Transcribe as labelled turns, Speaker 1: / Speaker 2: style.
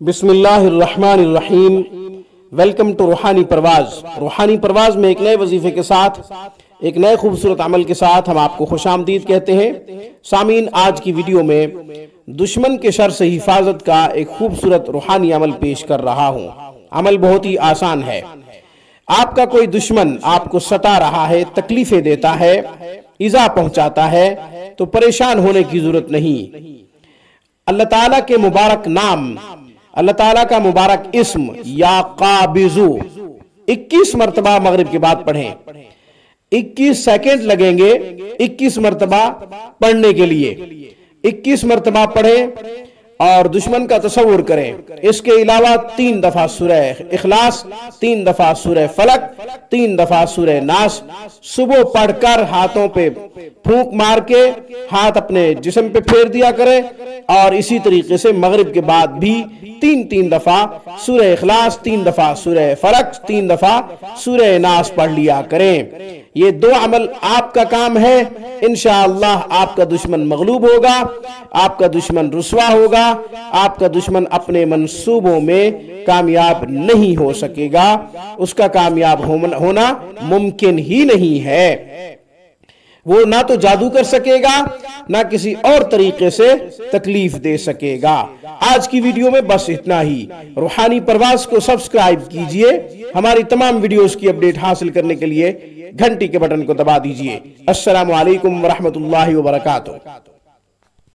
Speaker 1: बिस्मिल्लाहिर्रहमानिर्रहीम। Welcome to रूहानी परवाज। रूहानी परवाज में एक नए वजीफे के साथ, एक नए खूबसूरत अमल के साथ हम आपको खुशामदीद कहते हैं। सामीन, आज की वीडियो में दुश्मन के शर से हिफाजत का एक खूबसूरत रूहानी अमल पेश कर रहा हूँ। अमल बहुत ही आसान है। आपका कोई दुश्मन आपको सता रहा है, तकलीफें देता है, इज़ा पहुंचाता है, तो परेशान होने की जरूरत नहीं। अल्लाह ताला के मुबारक नाम, अल्लाह ताला का मुबारक इस्म या काबिजू 21 मरतबा मगरिब के बाद पढ़ें। 21 सेकंड लगेंगे 21 मरतबा पढ़ने के लिए। 21 मरतबा पढ़ें और दुश्मन का तसव्वुर करें। इसके अलावा 3 दफा सूरह इखलास, 3 दफा सूरह फलक, 3 दफा सूरह नास सुबह पढ़कर हाथों पे फूंक मार के हाथ अपने जिस्म पे फेर दिया करें। और इसी तरीके से मगरिब के बाद भी 3 दफा सूरह इखलास, 3 दफा सूरह फलक, 3 दफा सूरह नास पढ़ लिया करें। ये 2 अमल आपका काम है। इंशाअल्लाह आपका दुश्मन मगलूब होगा, आपका दुश्मन रुसवा होगा, आपका दुश्मन अपने मंसूबों में कामयाब नहीं हो सकेगा। उसका कामयाब होना मुमकिन ही नहीं है। वो ना तो जादू कर सकेगा, ना किसी और तरीके से तकलीफ दे सकेगा। आज की वीडियो में बस इतना ही। रूहानी परवाज को सब्सक्राइब कीजिए। हमारी तमाम वीडियोस की अपडेट हासिल करने के लिए घंटी के बटन को दबा दीजिए। अस्सलामु अलैकुम वरहमतुल्लाहि वबरकातुहू।